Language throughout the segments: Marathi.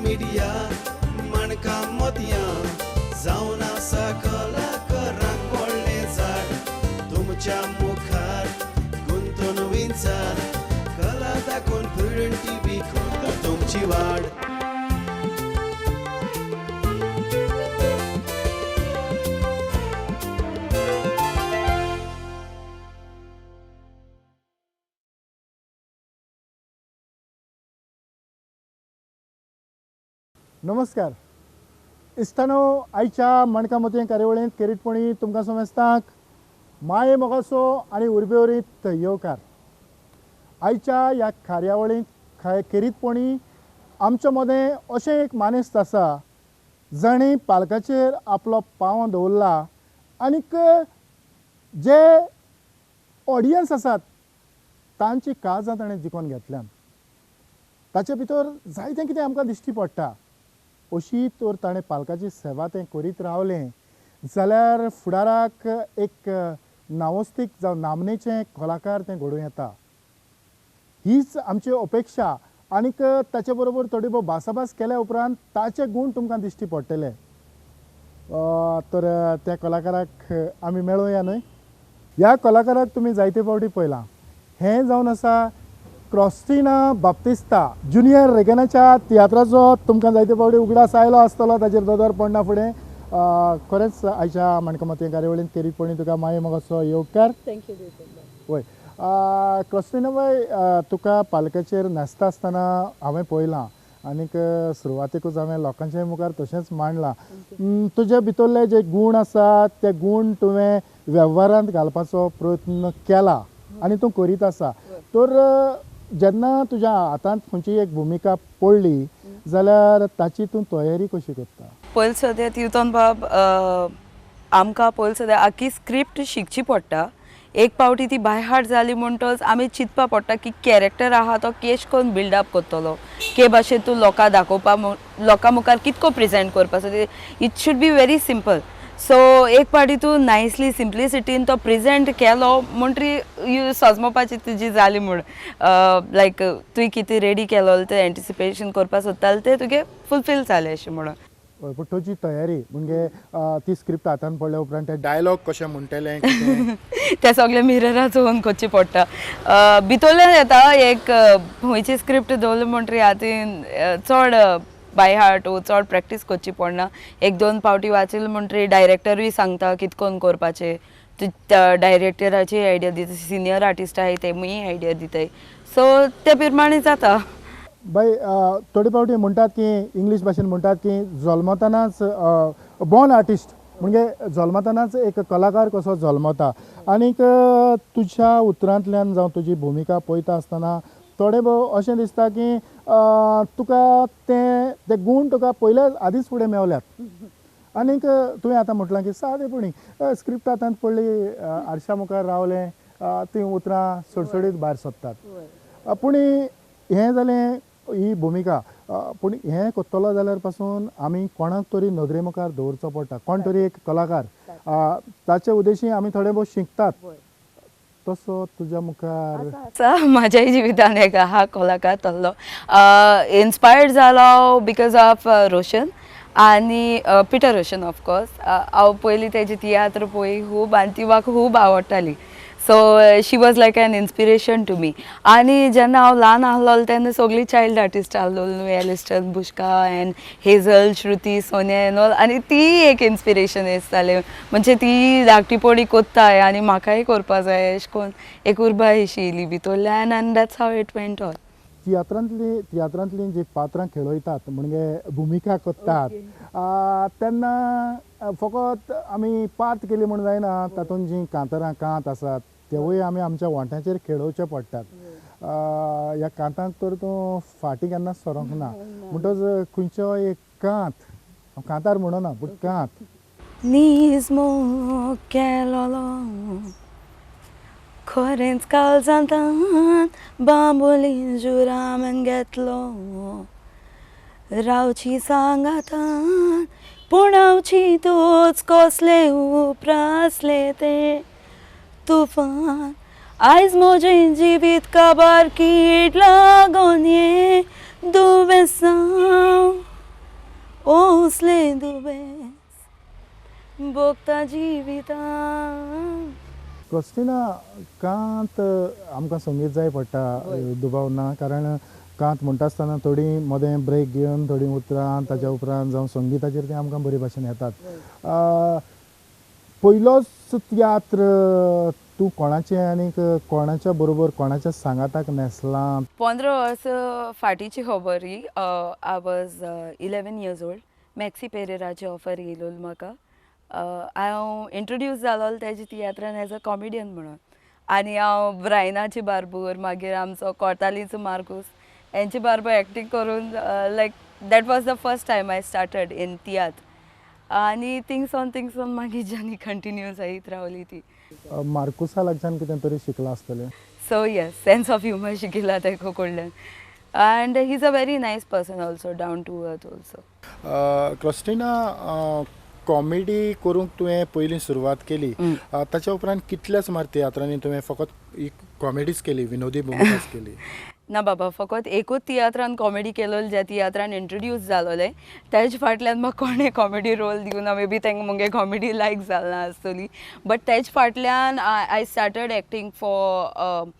मिडिया मणका मोतयां जावन आसा कलाकारांक व्हडलें झाड तुमच्या मुखार गुंतून विंचार कला दाखोवन प्रुडंट टीव्ही करता तुमची वाड. नमस्कार. इस्तानो आयच्या मणका मोतये कार्यावळींत केरीतपणी तुमकां समेस्तांक माये मोगासो आनी उर्बेवरीत येवकार. आयच्या ह्या कार्यावळींत केरीतपणी आमच्या मदें अशें एक मानेस्त आसा जाणी पालकाचेर आपलो पांव दवरला आनीक जे ऑडियन्स आसात तांची काळजां ताणें जिखून घेतल्यात. ताचे भितर जायतें कितें आमकां दिश्टी पडटा. अशी तर ताणें पालकाची सेवा तें करीत रावलें जाल्यार फुडाराक एक नावस्तीक जावं नामनेचें कलाकार तें घडूं येता. हीच आमची अपेक्षा. आनीक ताचे बरोबर थोडी भोव भासाभास केल्या उपरांत ताचे गूण तुमकां दिश्टी पडटले. तर त्या कलाकाराक आमी मेळुया न्हय. ह्या कलाकाराक तुमी जायते फावटी पळयलां. हें जावन आसा क्रिस्टिना बाप्तिस्ता. ज्युनियर रेगनाच्या तियात्राचो तुमकां जायते फावटी उगडास आयलो आसतलो, ताचेर दोदोर पडना फुडें. खरेंच आयच्या मणका मोतये कार्यावळींत केरीतपणी तुका माये मोगासो येवकार. थँक्यू. वय क्रिस्टिना बाय, तुका पालकाचेर नाचता आसतना हांवें पळयलां आनीक सुरवातेकूच हांवें लोकांच्या मुखार तशेंच मांडलां. तुजे भितरले जे गूण आसात ते गूण तुवें वेव्हारांत घालपाचो प्रयत्न केला आनी तूं करीत आसा. तर जेन्ना तुज्या हातांत खंयची एक भुमिका पडली जाल्यार ताची तूं तयारी कशी करता? पयलीं सद्या तितून बाब आमकां पयलीं सद्या आख्खी स्क्रिप्ट शिकची पडटा. एक पावटी ती बाय हार्ट जाली म्हणटच आमी चिंतपा पडटा की कॅरेक्टर आहा तो केश करून बिल्डअप करतलो, के भाशेन तूं लोकांक दाखोवपा, लोकां मुखार कितको प्रेजेंट करपाचो. It should be very simple. So एक पाटी तूं नायसली सिंप्लिसिटीन तो प्रेजेंट केलो म्हणटरी सजमोवपाची तुजी जाली म्हूण लायक तुवें कितें रेडी केलो तें एंटिसिपेशन करपा सोदतालें तें तुगे फुलफील जालें अशें म्हणून. पूण तुजी तयारी म्हणजे ती स्क्रिप्ट हातान पडल्या उपरांत ते डायलॉग कशें म्हणटलें तें सगळें मिररार चोवून करचें पडटा. भितरल्यान येता एक खंयची स्क्रिप्ट दवरली म्हणटरी हातीन चड बाय हार्ट वो चड प्रॅक्टीस करची पडना. एक दोन पावटी वाचिल्ली म्हणटरी डायरेक्टरूय सांगता कितकोन करपाचें. डायरेक्टराची आयडिया दिता, सिनियर आर्टिस्ट आहाय तेमूय आयडिया दिताय. सो ते प्रमाणे जाता. बाय थोडे फावटी म्हणटात की इंग्लीश भाशेन म्हणटात की जल्मतानाच बॉर्न आर्टिस्ट म्हणजे जल्मतानाच एक कलाकार कसो जल्मता. आनीक तुज्या उतरांतल्यान जावं तुजी भुमिका पळयता आसतना थोडे भोव अशें दिसता की तुका ते गूण तुका पयले आदींच फुडें मेवल्यात. आनीक तुवें आतां म्हटलां की सादेपणी स्क्रिप्ट हातांत पडली, आरशा मुखार रावलें, ती उतरां सडसडीत भायर सरतात. पूण हें जालें ही भुमिका. पूण हें करतलो जाल्यार पासून आमी कोणाक तरी नदरे मुखार दवरचो पडटा. कोण तरी एक कलाकार ताचे उद्देशी आमी थोडे भोव शिकतात. तसो तुज्या मुखार म्हाज्याय जिवितान एक आहा कलाकार तसलो. इन्स्पायर्ड जालो बिकॉज ऑफ रोशन आनी पिटर रोशन ऑफकोर्स. हांव पयलीं तेजी तियात्र पळय खूब आनी ती म्हाका खूब आवडटाली. So she was like an inspiration to me. आनी जेन्ना हांव ल्हान आहलोलें तेन्ना सगळीं चायल्ड आर्टिस्ट आहलोलीं न्हू, Aliston Bushka and Hazel, Shruti, Sonia and all. आनी ती एक इन्स्पिरेशन दिसतालें म्हणजे ती धाकटीपणी कोत्ताय आनी म्हाकाय करपा जाय अशें करून एक उर्बा अशी येयली भितरल्यान आनी that's how it went on. तियात्रांतलीं जीं पात्रां खेळयतात म्हणजे भुमिका करतात तेन्ना फकत आमी पात्र केली म्हूण जायना. तातूंत जीं कांतारां कांत आसात तेवूय आमी आमच्या वांट्याचेर खेळोवचे पडटात. ह्या कांतांक तर तूं फाटीं केन्ना सरोंक ना. म्हणटच खंयचो एक कांत, कांतार म्हणना पूण कांत. नीज मोग केलोलो खरेंच काळजांतान बांबोलीन जुरामन घेतलो. रावची सांगातान पूण हांवची तूच कसले उप्रासले ते तुफान. आयज म्हजें जिवीत काबार कीड लागोन ये दुबेसांव ओसलें दुबेंस भोगता जिवितां. क्रिस्टिना, कांत आमकां संगीत जाय पडटा, दुबाव ना, कारण कांत म्हणटा आसतना थोडी मोदें ब्रेक घेवन थोडीं उतरां ताच्या उपरांत जावं संगीताचेर ते आमकां बरे भाशेन येतात. पयलोच तियात्र तूं कोणाचें आनीक कोणाच्या बरोबर कोणाच्या सांगाताक न्हेसलां? 15 वर्सां फाटीची खबर ही. I was 11 years old. Maxi पेरेराची ऑफर येयलो म्हाका. हांव इंट्रोड्यूस जालो तेजे तियात्रान एज अ कॉमेडियन म्हणून. आनी हांव ब्रायनाची बारबूर, मागीर आमचो कोर्तालीचो मार्कूस हेंचे बारबर एक्टींग करून like that was the first time I started in tiatr. आनी थिंगसोन मागीर जर्नी कंटिन्यू जायत रावली ती. मार्कुसा लागच्यान कितें तरी शिकला आसतलें. So yes, sense of humour शिकिल्ला तेका कडल्यान. And he is a very nice person also, down to earth also. Cristina, comedy करूंक तुवें पयलीं सुरवात केली, ताच्या उपरांत कितल्या सुमार तियात्रांनी तुवें फकत कॉमेडीच केली, विनोदी भुमिकाच केली? ना बाबा, फकत एकूच तियात्रान कॉमेडी केलोली, ज्या तियात्रान इंट्रोड्यूस जालोलें तेजे फाटल्यान म्हाका कोणें कॉमेडी रोल दिवना. मे बी तेंकां मुगे कॉमेडी लायक जालना आसतली, बट तेजे फाटल्यान I started acting for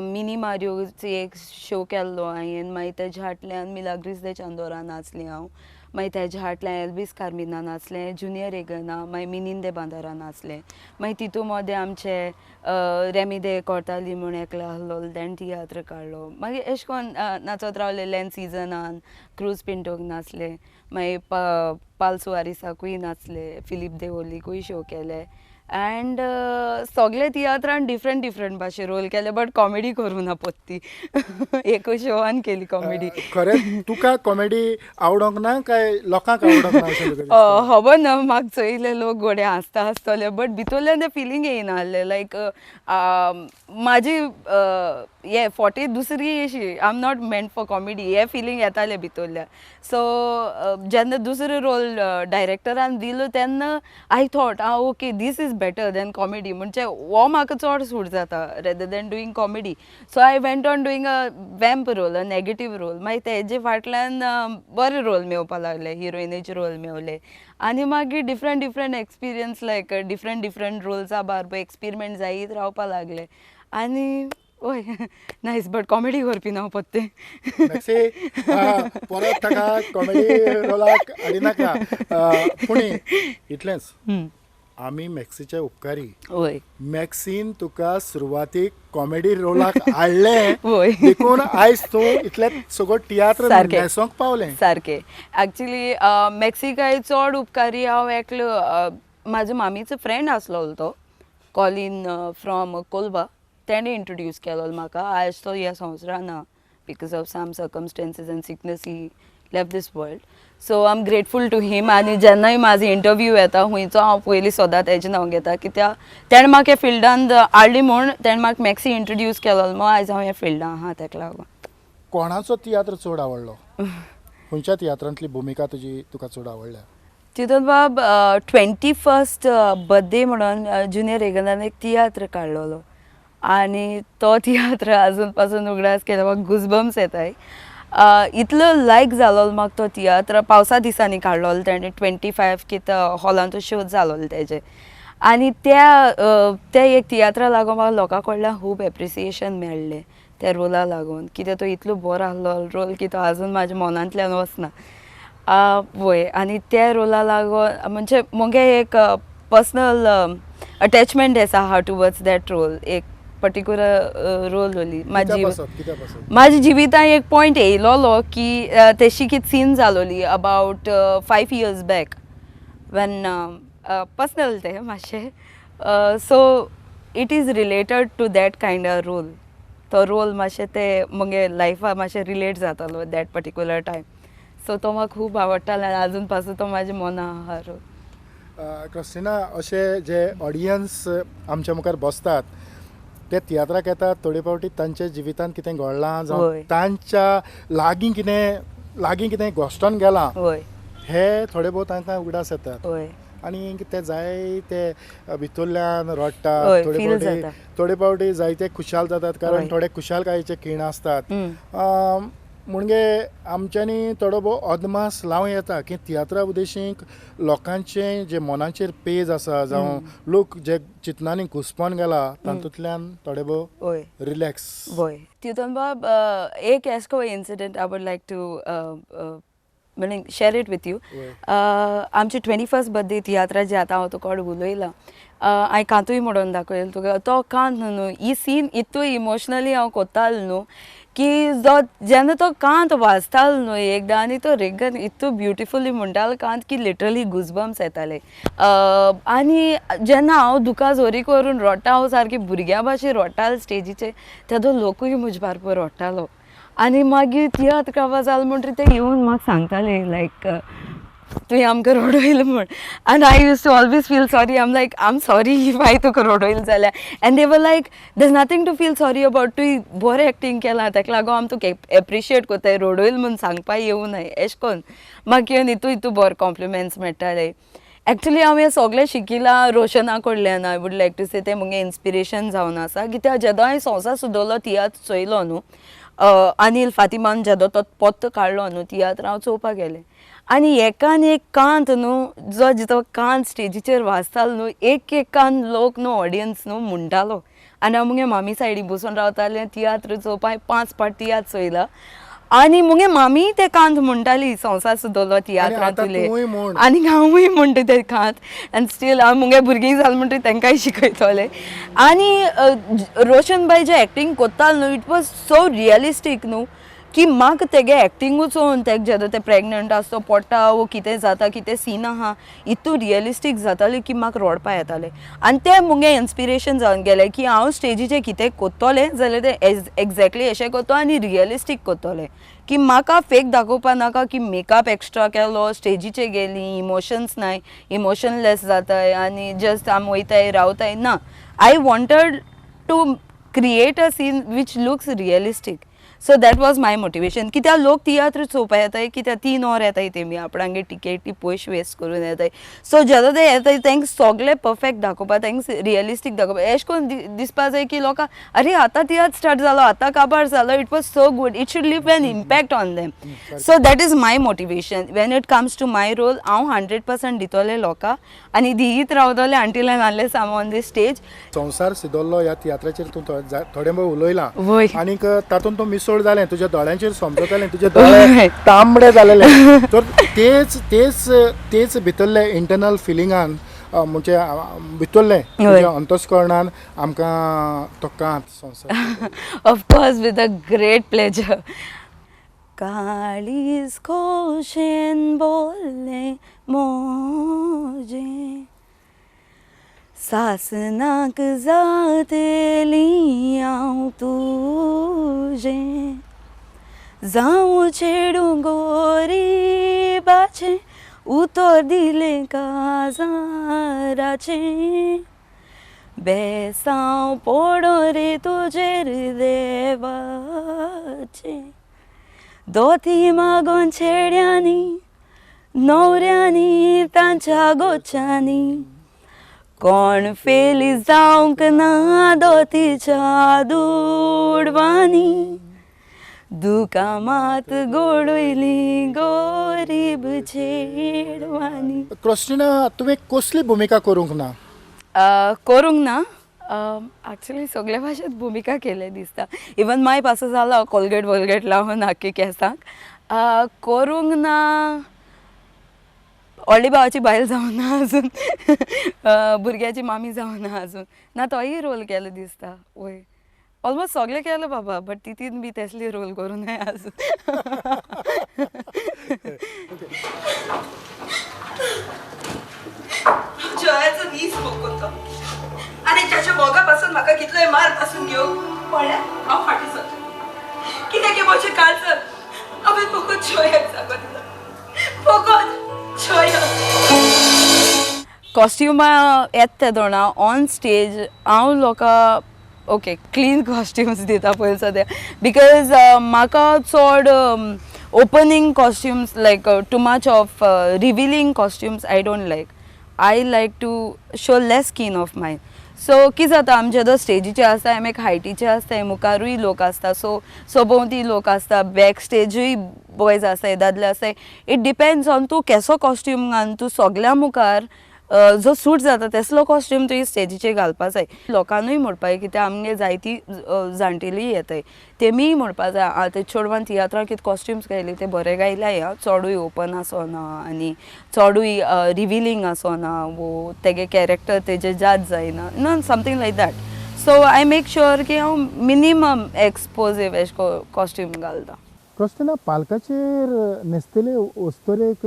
Mini मारियोची एक शो केल्लो हांवें. मागीर तेजे फाटल्यान मिलाग्रीस दे चांदोरा नाचलें हांव. मागीर तेज्या फाटल्यान एल्वीस कार्मिना नाचलें, जुनियर एगना, मागीर मिनीन दे बांदारा नाचलें. मागीर तितू मदें आमचे रेमी दे कोर्ताली म्हूण एकलो आहलो, तेणें तियात्र काडलो. मागीर अशें करून नाचत रावलें. लेन सिजनान क्रूज पिंटोक नाचलें, मागीर पालसुवारिसाकूय नाचलें, फिलीप देवोलीकूय शो केले. एंड सगळे तियात्रान डिफरंट भाशे रोल केले, बट कॉमेडी करूं ना पत्ती. एकूच शोवान केली कॉमेडी. खरें तुका कॉमेडी आवडोंक ना काय लोकांक आवडोंक ना अशें तुका दिसता? खबर ना, म्हाका चोयले लोक गोडे हांसता आसतले, बट भितरल्यान तें फिलींग येयना आहलें. लायक म्हाजी हे फोटी दुसरी अशी, I am not meant for comedy, हे फिलींग येतालें भितरल्यान. सो जेन्ना दुसरो रोल डायरेक्टरान दिलो तेन्ना I thought okay, this is better than comedy, म्हणजे हो म्हाका चड सूट जाता rather than doing comedy. So I went on doing a vamp role, a negative role. मागीर तेजे फाटल्यान बरे रोल मेवपा लागले, हिरोइनीचे रोल मेवले. आनी मागीर डिफरंट एक्सपिरियन्स, लायक डिफरंट रोल्सा बारबर एक्सपेरिमेंट जायत रावपा लागले. आनी ओय नायस, बट कॉमेडी करपी ना पत्ते. परत ताका कॉमेडी रोलाक हाडिनाका. पूण इतलेंच, आमी मॅक्सीचे उपकारी. ओय, मॅक्सीन तुका सुरवातीक कॉमेडी रोलाक हाडलें, ओय. देखून आयज तूं इतलें सगळो तियात्र सारकें. न्हेसोंक पावलें. सारकें. एक्चुली मॅक्सिकाय चड उपकारी हांव एकलो. म्हाजो मामीचो फ्रेंड आसलो तो, कॉलिन फ्रॉम कोलबा. तेणें इंट्रोड्यूस केलो म्हाका. आयज तो ह्या संवसारान ना, because of some circumstances and sickness he left this world. So I am grateful to him. आनी जेन्नाय म्हाजो इंटरव्यू येता हुंयचो, हांव पयलीं सदां तेजें नांव घेता, कित्याक तेणें म्हाका हे फिल्डान हाडली म्हूण तेणें म्हाका मॅक्सी इंट्रोड्यूस केलो. मग आयज हांव ह्या फिल्डान आहा तेका लागून. कोणाचो तियात्र चड आवडलो? खंयच्या तियात्रांतली भुमिका तुका चड आवडल्या? तितून बाब 21st बर्थडे म्हणून जुनियर एगनान एक तियात्र काडलेलो, आनी तो तियात्र आजून पासून उगडास केला. म्हाका गुजबम्स येताय. इतलो लायक जालो म्हाका तो तियात्र. पावसा दिसांनी काडलेलो तेणें 25 कितें हॉलांत शो जालोलो तेजे. आनी त्या एक तियात्रा लागून म्हाका लोकां कडल्यान खूब एप्रिसिएशन मेळ्ळें त्या रोला लागून, कित्याक तो इतलो बरो आहलो रोल की तो आजून म्हाज्या मनांतल्यान वचना. वय, आनी त्या रोला लागून म्हणजे मुगे एक पर्सनल अटॅचमेंट आसा टुवर्ड्स दॅट रोल. एक पर्टिक्युलर रोल होली म्हाजी जिवितान. एक पॉयंट येयलोलो की तेशी कितें सीन जालोली about 5 years back, when personal ते मातशें. So it is related to that kind of role. तो रोल मातशें ते मुगे लायफा मातशें रिलेट जातालो दॅट पर्टिक्युलर टायम. सो तो म्हाका खूब आवडटालो आनी आजून पासून तो म्हाज्या मना आहा रोल. क्रिस्टिना, अशे जे ऑडियन्स आमच्या मुखार बसतात ते तियात्राक येतात, थोडे फावटी तांच्या जिवितांत कितें घडलां जावं तांच्या लागीं कितें घोस्टोन गेलां, हे थोडे बहुत तांकां उगडास येतात. आनी ते जाय ते भितरल्यान रडटात. थोडे फावटी जायते खुशाल जातात, कारण थोडे खुशालकायेचे खीण आसतात. म्हणजे आमच्यांनी थोडो भोव अदमास लावं येता की तियात्रा उद्देशीक लोकांचे जे मनाचेर पेज आसा जावं लोक जे चिंतनांनी घुस्पोन गेला तातूंतल्यान थोडे भोव वय रिलॅक्स. वय तितून बाब एक एसको incident I would like to म्हणजे शेअर इट विथ यू. आमची 21st बर्थडे तियात्रा जी आतां हांव तुका उलयलां हांवें कांतूय म्हणून दाखयलो तुका तो कांत न्हू ही सीन इतू इमोशनली हांव कोत्तालो न्हू की जो जेन्ना तो कांत वाचतालो न्हू एकदां आनी तो रेगन इतू ब्युटिफुली म्हणटालो कांत की लिटरली गुजबम्स येताले. आनी जेन्ना हांव दुकां जोरी करून रोडटा हांव सारकी भुरग्या भाशेन रोडटालो स्टेजीचेर तेदो लोकूय म्हजे बारबर रोडटालो. आनी मागीर तियात्र काबार जालो म्हणटरी ते येवन म्हाका सांगताले लायक तुवें आमकां रडयलें म्हण. आनी I use to always feel sorry I am like I am sorry if हांवें तुका रडयलें जाल्यार. And they were like there is nothing to feel sorry about तुवें बरें एक्टींग केलां तेका लागून आमी तुका एप्रिशिएट कोत्ताय रडयलें म्हूण सांगपा येवं न्हय एशें कोन्न म्हाका येवन इतू बरे कॉम्प्लिमेंट्स मेळटाले. एक्चुली हांव हें सगळें शिकिलां रोशना कडल्यान. आय वूड लायक टू से तें मुगे इन्स्पिरेशन जावन आसा कित्याक जेदो हांवें संवसार सुदरलो तियात्र चोयलो न्हू अनिल फातिमान जेदो तो पोत्त काडलो न्हू तियात्र हांव चोवपाक गेलें आनी एकान एक कांत न्हू जो जितो कांत स्टेजीचेर वाचतालो न्हू एक कान लोक न्हू ऑडियन्स न्हू म्हणटालो. आनी हांव मुगे मामी सायडी बसून रावतालें तियात्र चोवपाक 5 पाट तियात्र चोयलां आनी मुगे मामी ते कांत म्हणटाली संवसार सुदरलो तियात्रांत तुले आनी हांवूय म्हणटा ते कांत आनी स्टील हांव मुगे भुरगीं जालें म्हणटा तांकांय शिकयतलें. आनी रोशन बाई जे एक्टींग कोत्तालो न्हू इट वॉज सो रियलिस्टीक न्हू की म्हाका तेगे एक्टींगूच चोवन तेका जेदो ते प्रेग्नंट आसता पडटा वो कितें जाता कितें सीन आहा इतू रियलिस्टीक जातालें की म्हाका रोडपा येतालें. आनी तें मुगे इन्स्पिरेशन जावन गेलें की हांव स्टेजीचेर कितें कोत्तोलें जाल्यार तें एक्झॅक्टली अशें कोत्तो आनी रियलिस्टीक कोत्तोलें की म्हाका फेक दाखोवपा नाका की मेकअप एक्स्ट्रा केलो स्टेजीचेर गेलीं इमोशन्स नाय इमोशनलेस जाताय आनी जस्ट आमी वयताय रावताय ना. I wanted to create a scene which looks realistic. So that was my motivation कित्याक लोक तियात्र चोवपा येताय कित्याक 3 वर येताय तेमी आपणांगे टिकेटी पयशे वेस्ट करून येताय. सो जेदो ते येताय तांकां सगळें परफेक्ट दाखोवपा तांकां रियलिस्टीक दाखोवपा एशें कोन्न दिसपा जाय की लोकां अरे आतां तियात्र स्टार्ट जालो आतां काबार जालो it was so good it should leave an impact on them. So that is my motivation when it comes to my role हांव 100% दितोलें लोकां आनी दित रावतलें until and unless I am on the stage. संवसार सुदरलो ह्या तियात्राचेर तूं थोडें भोव उलयलां वय आनीक तातूंत तूं मिसळ जालें तुज्या दोळ्यांचेर समजतालें तुजे दोळे तांबडे जालेले तर तेच भितरले इंटरनल फिलिंगान म्हणजे भितरले तुज्या अंतस्करणान आमकां तो कांत संवसार of course with a great pleasure. काळीज खोशेन बोलले मोजे सासनाक जातेली हांव तुजें जावं चेडू गोरीबाचें उतर दिलें काजाराचें बेसांव पडो रे तुजेर देवाचें दोती मागोन चेड्यांनी न्हवऱ्यांनी तांच्या गोच्यांनी कोण फेली जावंक ना दोतीच्या दुडवांनी दुकामात गोडयली गोरीब चेडवांनी. क्रिस्टिना तुवें कसली भुमिका करूंक ना? करूंक ना एक्चुअली सगळे भाशेंत भुमिका केले दिसता इवन माय पासो जालो कोलगेट वोलगेट लावन आख्खे केसांक करूंक ना. व्हडली भावाची बायल जावं ना अजून भुरग्याची मामी जावं ना अजून ना तोय रोल केलो दिसता. वय ऑलमोस्ट सगळें केलें बाबा बट तितून बी तसली रोल करूं नये अजून. जयाचो नीस भोगतो आनी त्याच्या बोगा पासून म्हाका कितलोय मार पासून घेवंक पडल्या हांव फाटीं सरता कित्याक की म्हजें काळसर हांवें फकत जयाक जागो दिलो फकत जया. कॉस्ट्युमा येता ते दोना ऑन स्टेज हांव लोकां ओके क्लीन कॉस्ट्युम्स दिता पयलीं सद्या बिकॉज म्हाका चड opening costumes like too much of revealing costumes I don't like. I like to show less skin of mine. सो कितें जाता आमचे जो स्टेजीचे आसता आमी एक हायटीचे आसताय मुखारूय लोक आसता सो सोबोवती लोक आसता बॅक स्टेजूय बॉयज आसताय दादले आसताय इट डिपेंड्स ऑन तूं केसो कॉस्ट्यूम घालून तूं सगल्या मुखार जो सूट जाता तसलो कॉस्ट्यूम तुवें स्टेजीचेर घालपा जाय लोकांनूय म्हणपाक कित्याक आमगे जायती जाणटेली येताय तेमीय म्हणपा जाय आतां चेडवान तियात्रां कितें कॉस्ट्युम्स घायली ते बरे घायल्याय चडूय ओपन आसोना आनी चडूय रिविलींग आसोना वो तेगे कॅरेक्टर तेजे जात जायना no something like that so I make sure की हांव मिनिमम एक्सपोजीव एश कॉस्ट्यूम घालता क्रिस्टिना पालकाचेर न्हेसतले वस्तुरेक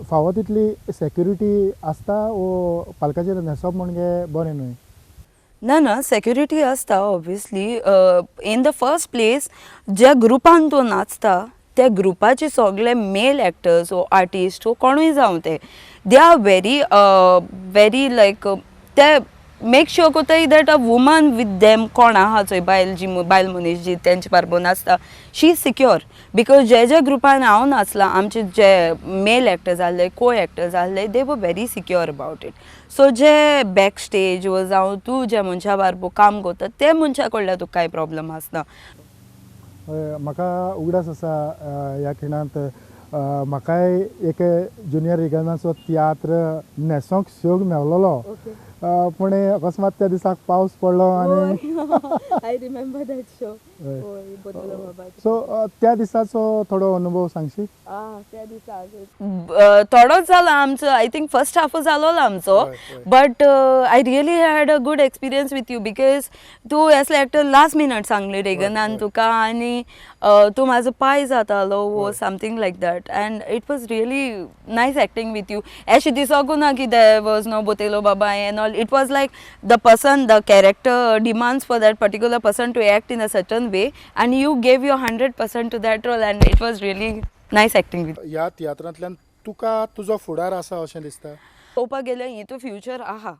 फावो तितली सेक्युरिटी आसता वो पालकाचेर न्हेसप म्हणजे बरें न्हय ना ना सेक्युरिटी आसता obviously in the first place ज्या ग्रुपान तूं नाचता त्या ग्रुपाचे सगळे मेल एक्टर्स वो आर्टिस्ट वो कोणूय जावं ते दे आर वेरी लायक ते मेक शुअर कोताय that a woman with them कोण आहा चोय बायल जी बायल मनीस जी तेंचे बारबो नाचता शी इज सिक्युअर बिकॉज जे ग्रुपान हांव नाचलां आमचे जे मेल एक्टर्स आहले को एक्टर्स आहले they were very secure about it so जे बॅक स्टेज व जावं तूं ज्या मनशा बारबो काम करता ते मनशा कडल्यान तुका कांय प्रॉब्लम आसना म्हाका उगडास आसा ह्या खिणांत म्हाकाय एक जुनियर रिगनाचो तियात्र न्हेसोंक शोक मेळलोलो पूण अकस्मात त्या दिसाक पावस पडलो आनी I remember that show so त्या दिसाचो थोडो अनुभव सांगशी त्या दिसा थोडोच जाला आमचो आय थिंक फर्स्ट हाफ जालो आमचो but I really had a good experience with you because तूं एसले एक्टर लास्ट मिनट सांगली रेगनान तुका आनी तूं म्हाजो पाय जातालो वो something like that and it was really nice acting with you अशें दिसोकू ना की देर वॉज नो बोतेलो बाबा and all it was like the character demands for that particular person to act in a certain way and you gave your 100% to that role and it was really nice acting with ह्या तियात्रांतल्यान तुका तुजो फुडार आसा अशें दिसता पळोवपाक गेल्यार हितू फ्युचर आहा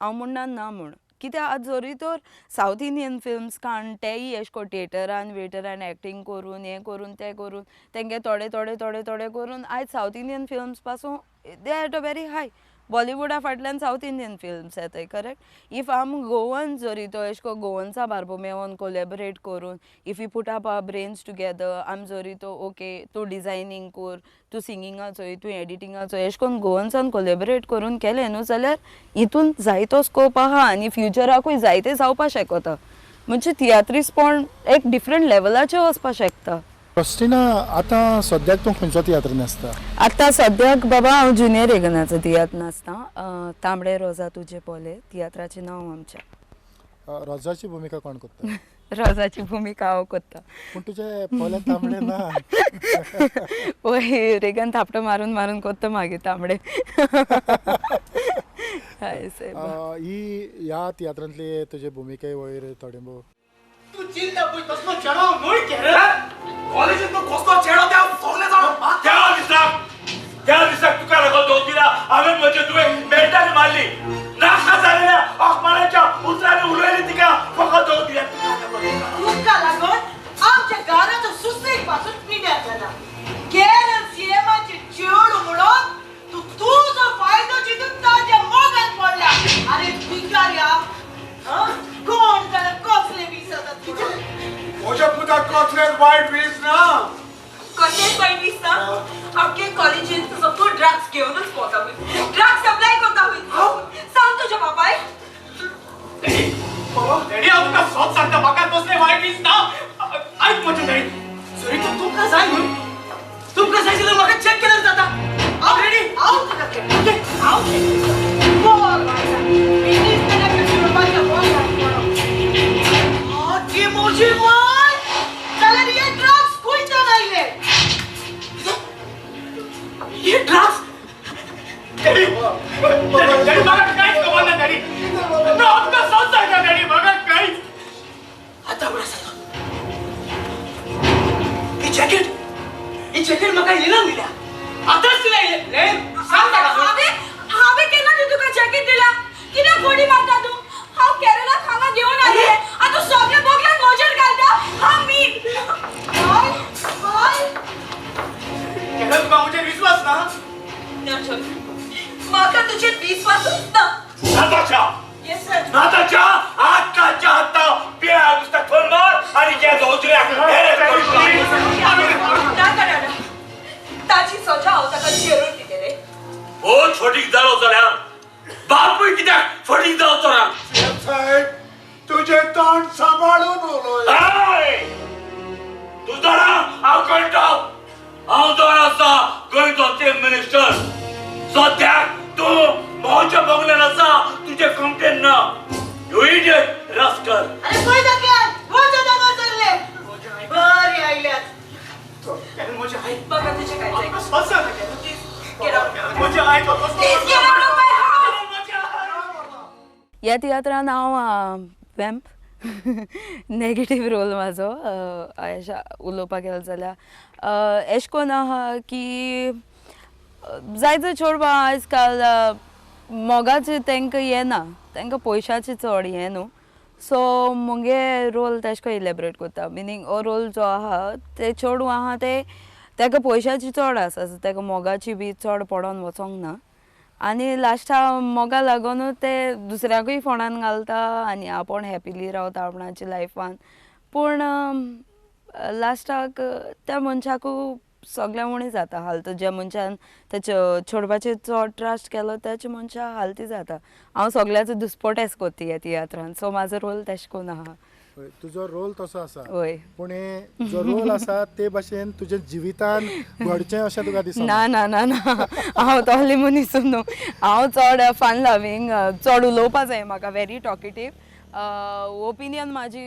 हांव म्हणना ना म्हूण कित्याक आज जरी तर सावथ इंडियन फिल्म्स काण तेय एश को थिएटरान वेटरान एक्टींग करून हें करून तें करून तेंगे थोडे थोडे थोडे थोडे करून आयज सावथ इंडियन फिल्म्स पासून they are at a very high बॉलिवूडा फाटल्यान सावथ इंडियन फिल्म्स येताय करेक्ट इफ आम गोवन जरी तो एश को गोवन्सा बारबो मेळोन कोलॅबरेट करून if you put up our brains together आम जरी तो ओके तूं डिजायनींग कर तूं सिंगिंगाचो तूं एडिटिंगाचो एश कोन्न गोवन्सान कोलॅबरेट करून केलें न्हू जाल्यार हितून जायतो स्कोप आहा आनी फ्युचराकूय जायते जावपा शकता म्हणजे तियात्रीसपण एक डिफरंट लेवलाचेर वचपा शकता क्रिस्टिना आतां सद्याक तूं खंयचो तियात्र नाचता आतां सद्याक बाबा हांव ज्युनियर रेगनाचो तियात्र नाचता तांबडे रोजा तुजे पोले तियात्राचें नांव आमच्या रोजाची भुमिका कोण करता रोजाची भुमिका हांव करता पूण तुजे पोले तांबडे ना ओय रेगन थापटो मारून मारून करता मागीर तांबडे ही ह्या तियात्रांतली तुजे भुमिके वयर थोडे भोव तू चिंता पळय कसलो चेडो न्हय केरे कॉलेजीत तू कसलो चेडो त्या सोगले जाण त्या दिसाक तुका रगल दोन दिला हांवें म्हजे तुवें मेल्टान मारली नाका जालेल्या अखबाराच्या उतरांनी उलयली तिका फकत दोन दिल्या तुका लागून आमच्या घराचो सुसेग पासून पिड्यार जाला केरळ सीएमाचे चेडू म्हणून तू तुजो फायदो चिंतून ताज्या मोगान पडला अरे भिकाऱ्या कोण जाल्यार कसले वीस जातात तुका म्हज्या पुताक कसले वायट वीस ना कशेंच वायट वीस ना आमच्या कॉलेजीन तुजो तूं ड्रग्स घेवनूच पोता ड्रग्स सप्लाय करता सांग तुज्या बापाय डॅडी हांव तुका सोद सांगता म्हाका कसले वायट वीस ना आयक म्हजें डॅडी जरी तूं तुमकां जाय न्हू तुमकां जाय जाल्यार म्हाका चॅक केल्यार जाता हांव रेडी हांव तुका केलं हांव बोल बिझनेस केल्यार करपाचें बोल आगे मोजी माय जाल्यार हे ड्रग्स गोंयच्यान आयले हे ड्रग्स डॅडी डॅडी म्हाका कांयच खबर ना डॅडी ना आमकां सोद सांगता डॅडी म्हाका कांयच आतां म्हणा सांग ही जॅकेट म्हाका इनाम दिल्या आतांच दिल्या रे सांग ताका हांवें केन्ना न्ही तुका जॅकेट दिला कित्याक गोडी मारता तूं हांव केरळाक हांगा घेवन आयले आतां सगळे बोगल्याक नजर घालता हांव मी काय काय केन्ना तुका म्हजेर विश्वास ना म्हाका तुजेर विश्वासच ना कित्याक नाका दादा ताची सजा हांव ताका जेरून दिलेले बहुत फटीक जालो जाल्यार बापूय कित्याक फटीक जावचो ना साहेब तुझे तोंड सांभाळून उलय तूं जाणा हांव कळटा हांव जावन आसा गोंयचो चीफ मिनिस्टर सद्याक तूं भावच्या बंगल्यान आसा तुजें कंप्लेन ना यू इडियट रास्कल अरे पळय दाखयात वचो दांगा चल्ले बरे आयल्यात म्हजे आई बघा तुझे काय जाय असं Get out. म्हजे आई Please get out of my house. ह्या तियात्रान हांव वॅम्प नेगेटीव रोल म्हाजो अशें उलोवपाक गेलो जाल्यार एशें कोन्न आहा की जायते चेडवां आयज काल मोगाचें तांकां येना तांकां पयशाचें चड हें न्हू सो मुगे रोल तेश को इलेबरेट करता मिनींग हो रोल जो आहा ते चेडवां आहा ते ताका पयशाची चड आसा सो ताका मोगाची बी चड पडोन वचोंक ना आनी लास्टा मोगा लागून ते दुसऱ्याकूय फोंडान घालता आनी आपूण हॅपिली रावता आपणाच्या लायफान पूण लास्टाक त्या मनशाकू सगळ्या मुणी जाता हालत ज्या मनशान त्या चेडवाचेर चड ट्रस्ट केलो त्याच्या मनशा हालती जाता हांव सगळ्याचो दुस्पोटेच कोत्ती ह्या तियात्रान सो म्हाजो रोल तेश कोन्न आहा तुजो रोल तसो आसा होय पूण जो रोल आसा ते भाशेन तुज्या जिवितान घडचें अशें तुका दिसना ना ना ना ना हांव तोहली मनीस न्हू हांव चड फन लवींग चड उलोवपा जाय म्हाका व्हेरी टॉकेटीव ओपिनियन म्हाजी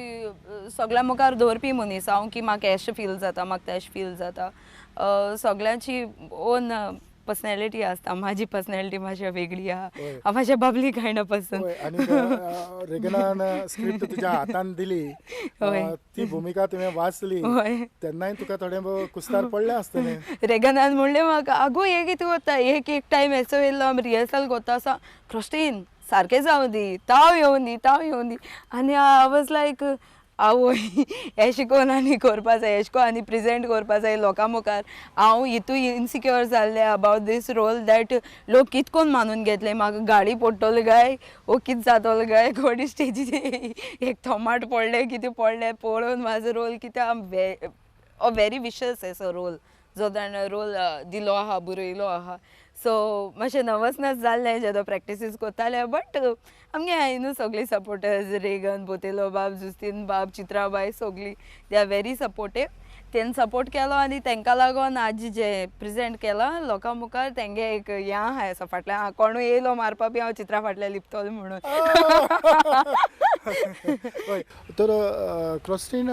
सगळ्या मुखार दवरपी मनीस हांव की म्हाका एशें फील जाता म्हाका तेशें फील जाता सगळ्यांची ओन पर्सनॅलिटी आसता म्हाजी पर्सनॅलिटी मातशी वेगळी आहा हांव मातशें बबली कायंड ऑफ पर्सन आनी रेगनान स्क्रिप्ट तुज्या हातान दिली ती भुमिका तुवें वाचली तेन्नाय तुका थोडें कुस्तार पडलें आसतलें रेगनान म्हणलें म्हाका आगो हे कितें कोत्ता एक टायम एसो येयल्लो आमी रिहर्सल कोत्ता आसा क्रिस्टीन सारकें जावं दी ताव येवन दी आनी आय वॉज लायक आवय हें शिकोवन आनी करपा जाय एशें को आनी प्रेजेंट करपा जाय लोकां मुखार हांव हितू इनसिक्योर जाल्लें अबावट दीस रोल दॅट लोक कित कोन्न मानून घेतले म्हाका गाडी पडटलो काय ओ कित जातलो काय कोणी स्टेजीर एक थोमाट पडलें कितें पडलें पळोवन म्हाजो रोल कितें व्हेरी विशस एसो रोल जो ताणें रोल दिलो आहा बरयलो आहा सो मातशें नर्वसनस जाल्लें जेदो प्रॅक्टिसीस कोत्ताले बट आमगे हाय न्हू सगळीं सपोर्टर्स रेगन बोतेलो बाब जुस्तीन बाब चित्राबाई सगळीं दे आर व्हेरी सपोर्टीव तेन सपोर्ट केलो आनी तांकां लागून आज जे प्रेजेंट केलां लोकां मुखार तेंगे एक हें आहा असो फाटल्यान कोणूय येयलो मारपा बी हांव चित्रा फाटल्यान लिपतलो म्हणून हय तर क्रिस्टीन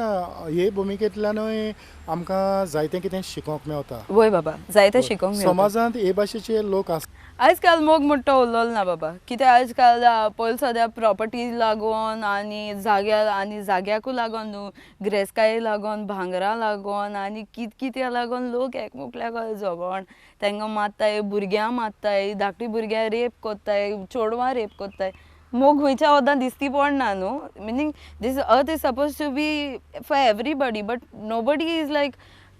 हे भुमिकेंतल्यानूय आमकां जायतें कितें शिकोवंक मेवता वय बाबा जायतें शिकोवंक मेळटा समाजांत हे भाशेचे लोक आसता आयज काल मोग म्हणटा उलोल ना बाबा कित्याक आयज काल पयलीं सद्या प्रॉपर्टी लागून आनी जाग्याकू लागून न्हू गिरेस्काये लागून भांगरां लागून आनी कित्या लागून लोक एकमेकांक झगडोन तांकां मारताय भुरग्यां मारताय धाकटी भुरग्यां रेप कोत्ताय चेडवां रेप कोत्ताय मोग खंयच्या वदां दिसती पडना न्हू meaning this earth is suppose to be for everybody but nobody is like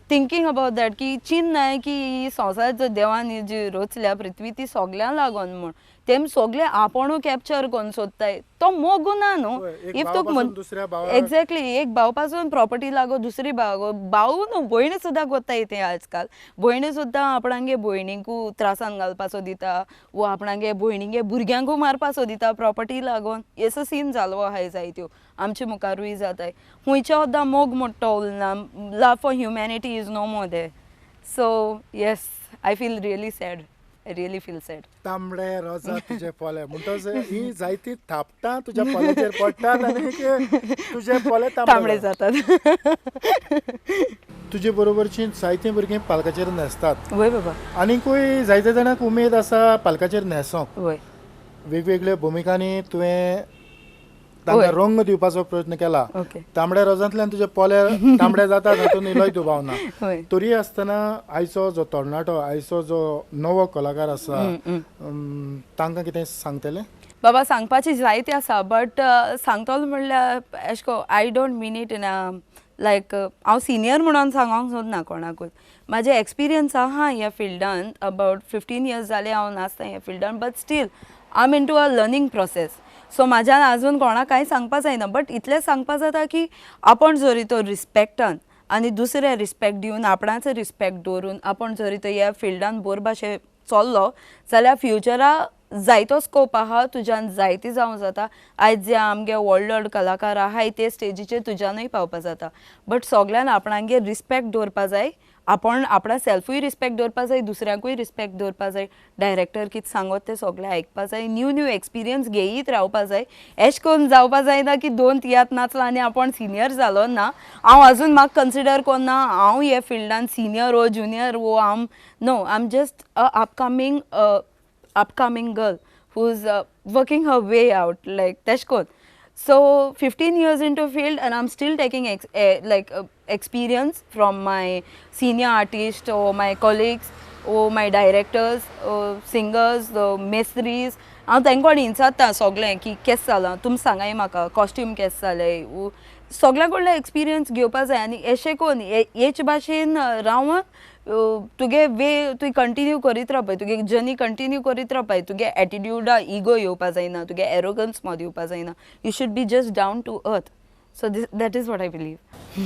thinking about that की चिंत नाय की ही संवसार जो देवान जी रचल्या पृथ्वी ती सगळ्यां लागून म्हण तेम सगळे आपणू कॅप्चर करून सोदताय तो मोग ना न्हू इफ तूं एक्झॅक्टली एक भाव पासून प्रॉपर्टी लागो दुसरी भाव न्हू भयणी सुद्दां कोत्ताय तें आयज काल भयणी सुद्दां आपणांगे भयणीकू त्रासान घालपाचो दिता वो आपणांगे भयणींगे भुरग्यांकू मारपाचो दिता प्रॉपर्टी लागून असो सीन जालो आहाय जायत्यो आमच्या मुखारूय जाताय खंयच्या सुद्दां मोग मोठो उरना love for humanity is no more there so yes I feel really sad I really feel sad. तांबडे रोजा तुजे पोले म्हणटच ही जायती थापटां तुज्या पोल्याचेर पडटात आनी तुजे पोले तांबडे जातात तुजे बरोबरची जायतीं भुरगीं पालकाचेर न्हेसतात वय बाबा आनीकूय जायते जाणांक उमेद आसा पालकाचेर न्हेसोंक वय वेगवेगळ्या भुमिकांनी तुवें तांकां रंग दिवपाचो प्रयत्न केला तांबड्या रोजांतल्यान तुजे पोले तांबडे जातात हातून इलोय दुबाव तरी आसतना आयचो जो तरणाटो आयचो जो नवो कलाकार आसा तांकां कितें सांगतले बाबा सांगपाची जायती आसा बट सांगतलो म्हणल्यार एशें को I don't mean it in like हांव सिनियर म्हणून सांगोंक सोदना कोणाकूच म्हाजे एक्सपिरियन्स आहा ह्या फिल्डान अबावट 15 years जाले हांव नासता ह्या फिल्डान but still I am in to a learning process so म्हाज्यान आजून कोणाक कांय सांगपा जायना बट इतलें सांगपा जाता की आपण जरी तो रिस्पेक्टान आनी दुसरे रिस्पेक्ट दिवन आपणाचो रिस्पेक्ट दवरून आपण जरी तो ह्या फिल्डान बोर भाशे चल्लो जाल्यार फ्युचरा जायतो स्कोप आहा तुज्यान जायती जावं जाता आयज जे आमगे व्हड व्हड कलाकार आहाय ते स्टेजीचेर तुज्यानूय पावपा जाता बट सगळ्यान आपणांगे रिस्पेक्ट दवरपा जाय आपण आपणा सेल्फूय रिस्पेक्ट दवरपा जाय दुसऱ्यांकूय रिस्पेक्ट दवरपा जाय डायरेक्टर कितें सांगत ते सगळें आयकपा जाय न्यू एक्सपिरियन्स घेयीत रावपा जाय एश कोन्न जावपा जायना की 2 तियात नाचला आनी आपण सिनियर जालो ना हांव अजून म्हाका कन्सिडर कोन्ना हांव हे फिल्डान सिनियर वो जुनियर वो I am just a upcoming girl who's working her way out like teshkon so 15 years into field and I'm still taking experience from my senior artists or my colleagues or my directors or singers the mestries हांव तांकां इंचाता सगळें की केस जालां तुमी सांगाय म्हाका कॉस्ट्यूम केस जाले सगळ्या कडलो एक्सपिरियन्स घेवपा जाय आनी अशें कोन्न हेच भाशेन रावन तुगे वे तुवें कंटिन्यू करीत रावपाय तुगे जर्नी कंटिन्यू करीत रावपाय तुगे एटिट्यूडा इगो येवपा जायना तुगे एरोगन्स मद येवपा जायना you should be just down to earth so that is what I believe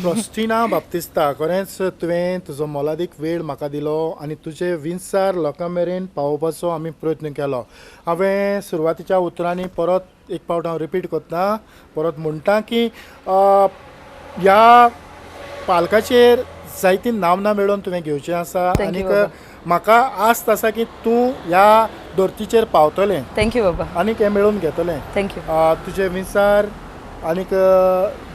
Cristina Baptista खरेंच तुवें तुजो मोलादीक वेळ म्हाका दिलो आनी तुजे विंसार लोकां मेरेन पावोवपाचो आमी प्रयत्न केलो हांवें सुरवातीच्या उतरांनी परत एक फावट हांव रिपीट करता परत म्हणटा की ह्या पालकाचेर जायती नामना मेळोवन तुवें घेवचें आसा आनीक म्हाका आस्त आसा की तूं ह्या धर्तीचेर पावतलें थँक्यू बाबा आनीक हें मेळोवन घेतलें थँक्यू तुजे विंसार आनीक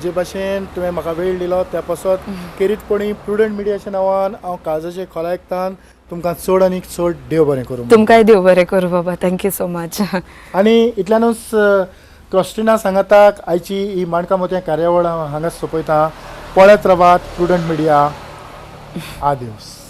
जे भाशेन तुवें म्हाका वेळ दिलो त्या पासत केरीतपणी प्रुडंट मिडियाच्या नांवान हांव काळजाचे खोलायकतान तुमकां चड आनीक चड देव बरें करूं तुमकांय देव बरें करूं बाबा थँक्यू सो मच आनी इतल्यानूच क्रिस्टिना सांगाताक आयची ही माणका मोत्या कार्यावळ हांगाच सोंपयता पळयत रावात प्रुडंट मिडिया आदिवस